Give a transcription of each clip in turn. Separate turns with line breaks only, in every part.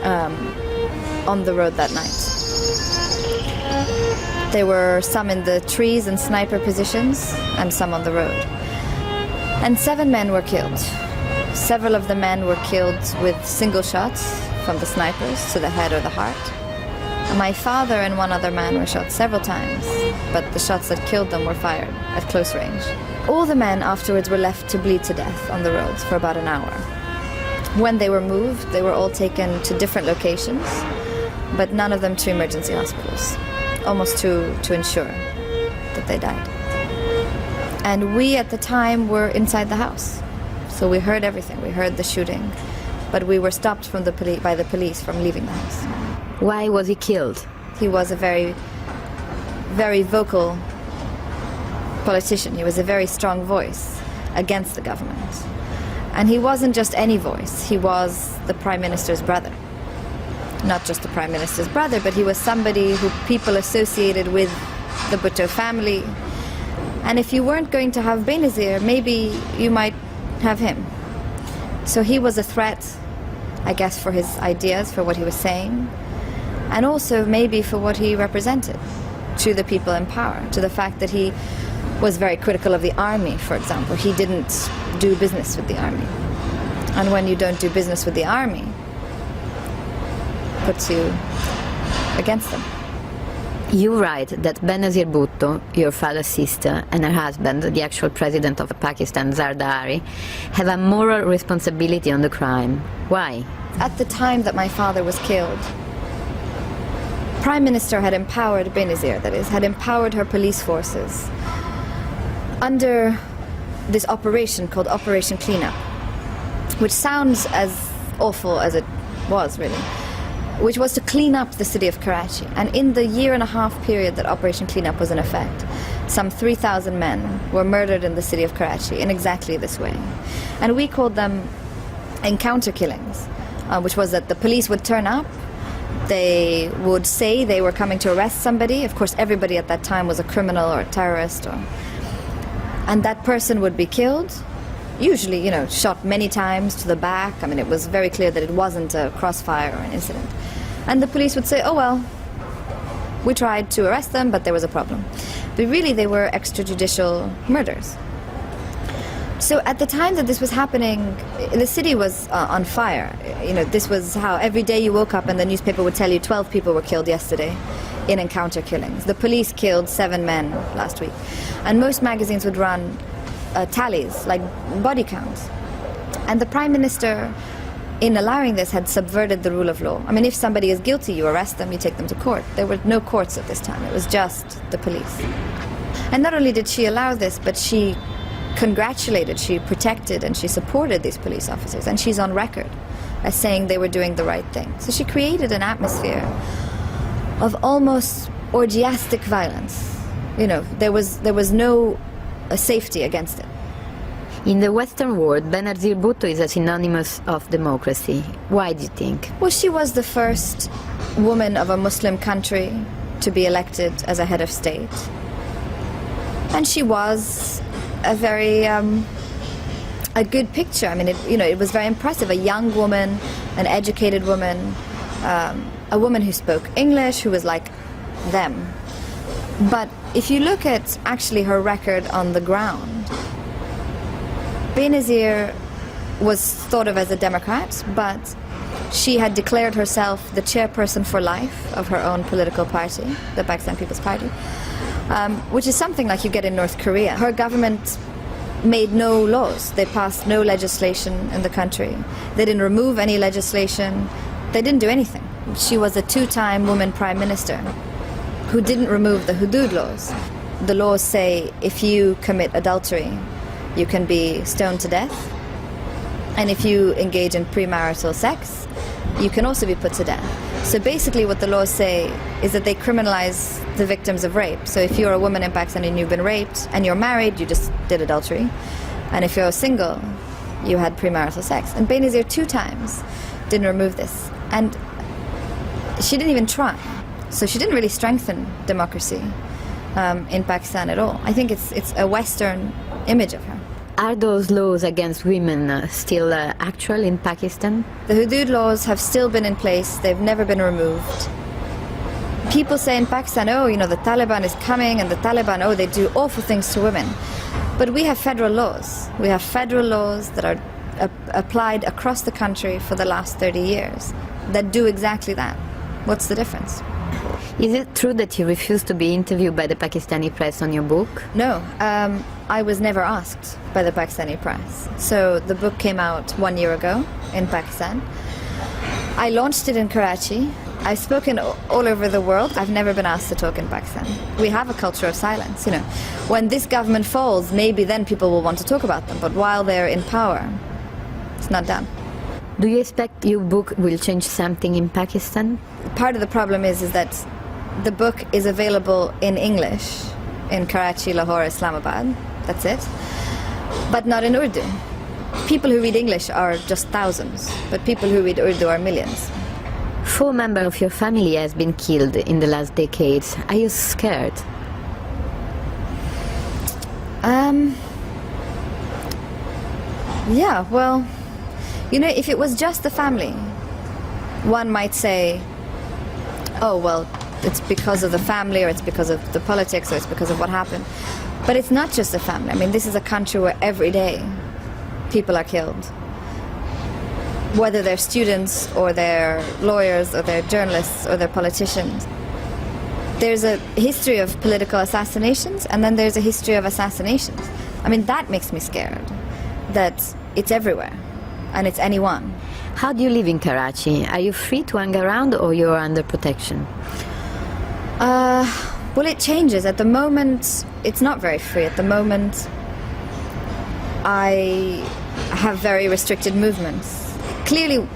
on the road that night. There were some in the trees and sniper positions, and some on the road. And 7 men were killed. Several of the men were killed with single shots from the snipers to the head or the heart. And my father and one other man were shot several times, but the shots that killed them were fired at close range. All the men afterwards were left to bleed to death on the roads for about an hour. When they were moved, they were all taken to different locations, but none of them to emergency hospitals, almost to ensure that they died. And we at the time were inside the house, so we heard everything. We heard the shooting, but we were stopped from by the police from leaving the house.
Why was he killed?
He was a very, very vocal politician. He was a very strong voice against the government. And he wasn't just any voice, he was the Prime Minister's brother. Not just the Prime Minister's brother, but he was somebody who people associated with the Bhutto family. And if you weren't going to have Benazir, maybe you might have him. So he was a threat, I guess, for his ideas, for what he was saying, and also maybe for what he represented to the people in power, to the fact that he was very critical of the army, for example. He didn't do business with the army. And when you don't do business with the army, it puts you against them.
You write that Benazir Bhutto, your father's sister, and her husband, the actual president of Pakistan, Zardari, have a moral responsibility on the crime. Why?
At the time that my father was killed, Prime Minister had empowered Benazir, that is, had empowered her police forces under this operation called Operation Cleanup, which sounds as awful as it was, really, which was to clean up the city of Karachi. And in the 1.5 year period that Operation Cleanup was in effect, some 3,000 men were murdered in the city of Karachi in exactly this way. And we called them encounter killings, which was that the police would turn up, they would say they were coming to arrest somebody. Of course, everybody at that time was a criminal or a terrorist, and that person would be killed, usually, shot many times to the back. I mean, it was very clear that it wasn't a crossfire or an incident. And the police would say, oh well, we tried to arrest them, but there was a problem. But really, they were extrajudicial murders. So at the time that this was happening, the city was on fire. This was how every day you woke up and the newspaper would tell you 12 people were killed yesterday in encounter killings. The police killed 7 men last week. And most magazines would run tallies, like body counts. And the Prime Minister, in allowing this, had subverted the rule of law. I mean, if somebody is guilty, you arrest them, you take them to court. There were no courts at this time. It was just the police. And not only did she allow this, but she congratulated, she protected, and she supported these police officers. And she's on record as saying they were doing the right thing. So she created an atmosphere of almost orgiastic violence. There was no safety against it.
In the Western world, Benazir Bhutto is a synonymous of democracy. Why do you think?
Well, she was the first woman of a Muslim country to be elected as a head of state. And she was a very a good picture. I mean, it was very impressive. A young woman, an educated woman, a woman who spoke English, who was like them. But if you look at actually her record on the ground, Benazir was thought of as a Democrat, but she had declared herself the chairperson for life of her own political party, the Pakistan People's Party, which is something like you get in North Korea. Her government made no laws. They passed no legislation in the country. They didn't remove any legislation. They didn't do anything. She was a 2-time woman prime minister who didn't remove the hudud laws. The laws say if you commit adultery, you can be stoned to death. And if you engage in premarital sex, you can also be put to death. So basically what the laws say is that they criminalize the victims of rape. So if you're a woman in Pakistan and you've been raped and you're married, you just did adultery. And if you're single, you had premarital sex. And Benazir 2 times didn't remove this. And she didn't even try. So she didn't really strengthen democracy in Pakistan at all. I think it's a Western image of her.
Are those laws against women still actual in Pakistan?
The hudud laws have still been in place. They've never been removed. People say in Pakistan, oh, you know, the Taliban is coming, and the Taliban, oh, they do awful things to women. But we have federal laws. We have federal laws that are applied across the country for the last 30 years that do exactly that. What's the difference?
Is it true that you refused to be interviewed by the Pakistani press on your book?
No, I was never asked by the Pakistani press. So the book came out 1 year ago in Pakistan. I launched it in Karachi. I've spoken all over the world. I've never been asked to talk in Pakistan. We have a culture of silence, you know. When this government falls, maybe then people will want to talk about them. But while they're in power, it's not done.
Do you expect your book will change something in Pakistan?
Part of the problem is that the book is available in English in Karachi, Lahore, Islamabad. That's it. But not in Urdu. People who read English are just thousands, but people who read Urdu are millions.
4 members of your family has been killed in the last decades. Are you scared?
Yeah, well, you know, if it was just the family, one might say, oh, well, it's because of the family, or it's because of the politics, or it's because of what happened. But it's not just the family. I mean, this is a country where every day people are killed. Whether they're students, or they're lawyers, or they're journalists, or they're politicians. There's a history of political assassinations, and then there's a history of assassinations. I mean, that makes me scared, that it's everywhere, and it's anyone.
How do you live in Karachi? Are you free to hang around, or you're under protection?
Well, it changes. At the moment, it's not very free. At the moment, I have very restricted movements. Clearly,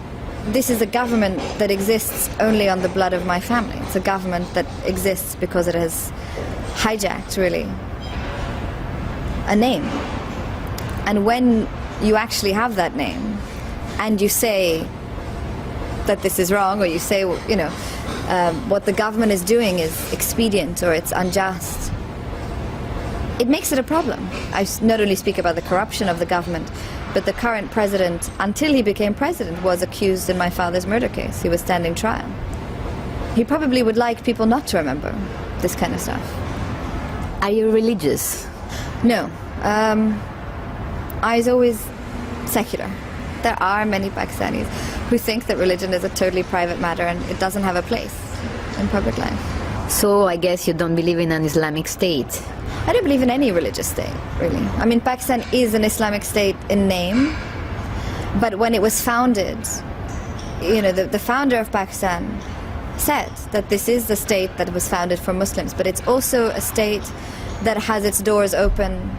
this is a government that exists only on the blood of my family. It's a government that exists because it has hijacked, really, a name. And when you actually have that name, and you say that this is wrong, or you say, you know, what the government is doing is expedient, or it's unjust, it makes it a problem. I not only speak about the corruption of the government, but the current president, until he became president, was accused in my father's murder case. He was standing trial. He probably would like people not to remember this kind of stuff.
Are you religious?
No. I was always secular. There are many Pakistanis who think that religion is a totally private matter and it doesn't have a place in public life.
So I guess you don't believe in an Islamic state?
I don't believe in any religious state, really. I mean, Pakistan is an Islamic state in name, but when it was founded, you know, the founder of Pakistan said that this is the state that was founded for Muslims, but it's also a state that has its doors open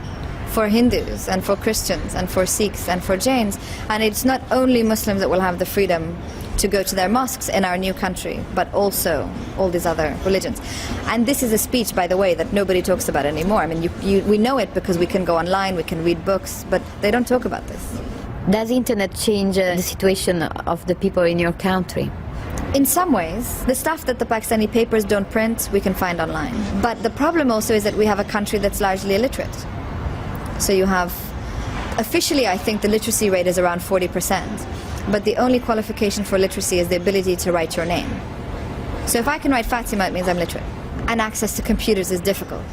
for Hindus and for Christians and for Sikhs and for Jains. And it's not only Muslims that will have the freedom to go to their mosques in our new country, but also all these other religions. And this is a speech, by the way, that nobody talks about anymore. I mean, we know it because we can go online, we can read books, but they don't talk about this.
Does the internet change the situation of the people in your country?
In some ways, the stuff that the Pakistani papers don't print, we can find online. But the problem also is that we have a country that's largely illiterate. So you have, officially I think the literacy rate is around 40%, but the only qualification for literacy is the ability to write your name. So if I can write Fatima, it means I'm literate. And access to computers is difficult.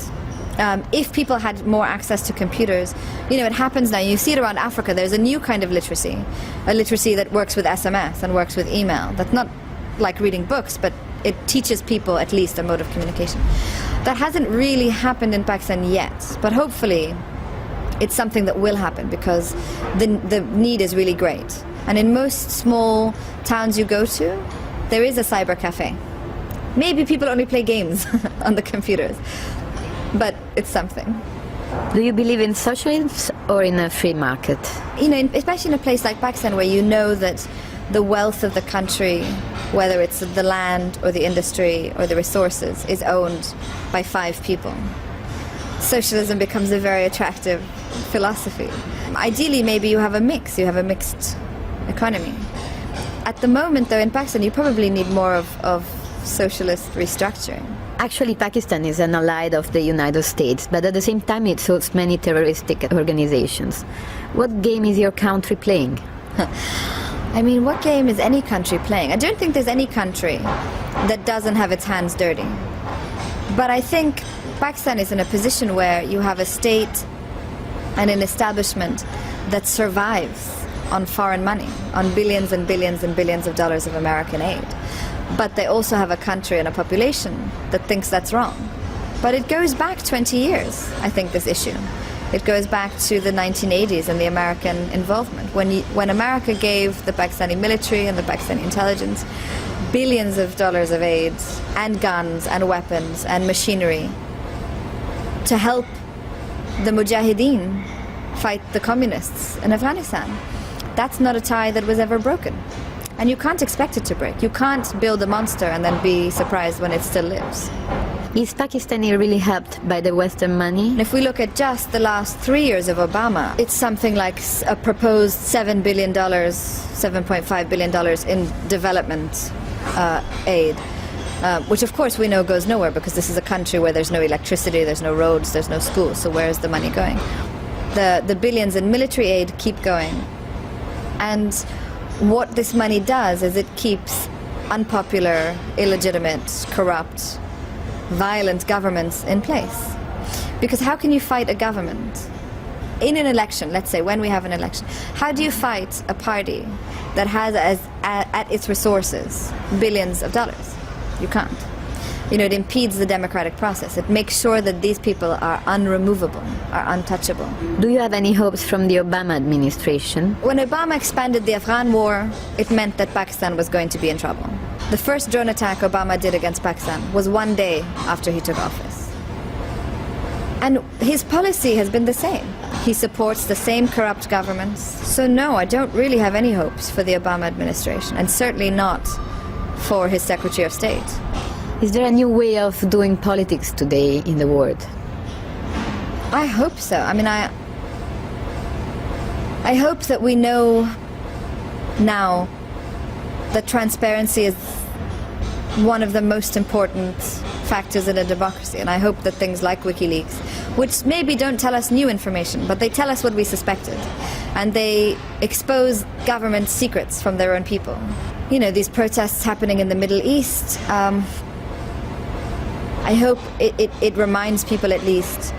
If people had more access to computers, you know, it happens now, you see it around Africa, there's a new kind of literacy, a literacy that works with SMS and works with email. That's not like reading books, but it teaches people at least a mode of communication. That hasn't really happened in Pakistan yet, but hopefully it's something that will happen because the need is really great. And in most small towns you go to, there is a cyber cafe. Maybe people only play games on the computers, but it's something.
Do you believe in socialism or in a free market?
You know, especially in a place like Pakistan where you know that the wealth of the country, whether it's the land or the industry or the resources, is owned by 5 people. Socialism becomes a very attractive philosophy. Ideally, maybe you have a mix, you have a mixed economy. At the moment, though, in Pakistan, you probably need more of socialist restructuring.
Actually, Pakistan is an ally of the United States, but at the same time it hosts many terroristic organizations. What game is your country playing?
I mean, what game is any country playing? I don't think there's any country that doesn't have its hands dirty. But I think Pakistan is in a position where you have a state and an establishment that survives on foreign money, on billions and billions and billions of dollars of American aid. But they also have a country and a population that thinks that's wrong. But it goes back 20 years, I think, this issue. It goes back to the 1980s and the American involvement. When America gave the Pakistani military and the Pakistani intelligence billions of dollars of aid and guns and weapons and machinery to help the Mujahideen fight the communists in Afghanistan. That's not a tie that was ever broken. And you can't expect it to break. You can't build a monster and then be surprised when it still lives.
Is Pakistani really helped by the Western money?
And if we look at just the last 3 years of Obama, it's something like a proposed $7 billion, $7.5 billion in development aid, which of course we know goes nowhere because this is a country where there's no electricity, there's no roads, there's no schools, so where is the money going? The billions in military aid keep going. And what this money does is it keeps unpopular, illegitimate, corrupt, violent governments in place. Because how can you fight a government? In an election, let's say, when we have an election, how do you fight a party that has at its resources billions of dollars? You can't. It impedes the democratic process. It makes sure that these people are unremovable, are untouchable.
Do you have any hopes from the Obama administration?
When Obama expanded the Afghan war, it meant that Pakistan was going to be in trouble. The first drone attack Obama did against Pakistan was 1 day after he took office. And his policy has been the same. He supports the same corrupt governments. So no, I don't really have any hopes for the Obama administration, and certainly not for his Secretary of State.
Is there a new way of doing politics today in the world?
I hope so. I mean, I hope that we know now that transparency is one of the most important factors in a democracy, and I hope that things like WikiLeaks, which maybe don't tell us new information, but they tell us what we suspected, and they expose government secrets from their own people. These protests happening in the Middle East, I hope it reminds people at least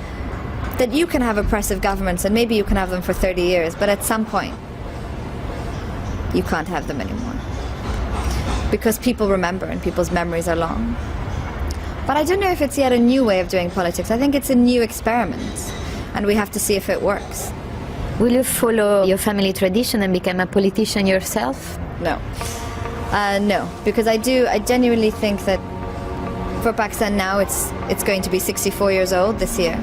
that you can have oppressive governments, and maybe you can have them for 30 years, but at some point you can't have them anymore. Because people remember and people's memories are long. But I don't know if it's yet a new way of doing politics. I think it's a new experiment, and we have to see if it works.
Will you follow your family tradition and become a politician yourself?
No. No, because I genuinely think that for Pakistan now it's going to be 64 years old this year.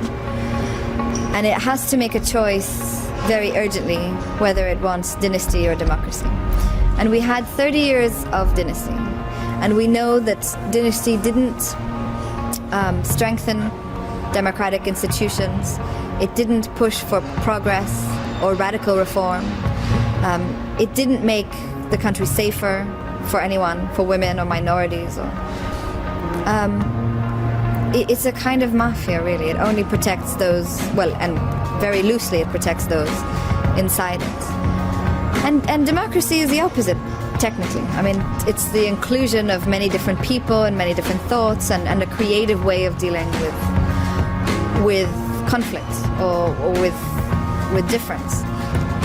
And it has to make a choice very urgently whether it wants dynasty or democracy. And we had 30 years of dynasty. And we know that dynasty didn't strengthen democratic institutions. It didn't push for progress or radical reform. It didn't make the country safer for anyone, for women or minorities. It's a kind of mafia, really. It only protects those, and very loosely it protects those inside it. And democracy is the opposite, technically. I mean, it's the inclusion of many different people and many different thoughts and a creative way of dealing with conflict or with difference.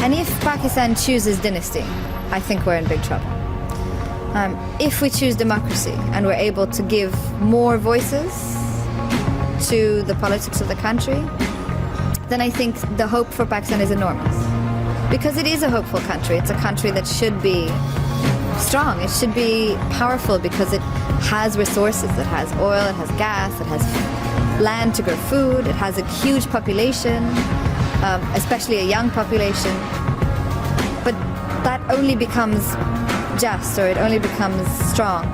And if Pakistan chooses dynasty, I think we're in big trouble. If we choose democracy and we're able to give more voices to the politics of the country, then I think the hope for Pakistan is enormous. Because it is a hopeful country. It's a country that should be strong. It should be powerful because it has resources. It has oil, it has gas, it has land to grow food, it has a huge population, especially a young population. But that only becomes just, or it only becomes strong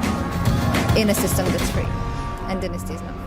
in a system that's free. And dynasty is not free.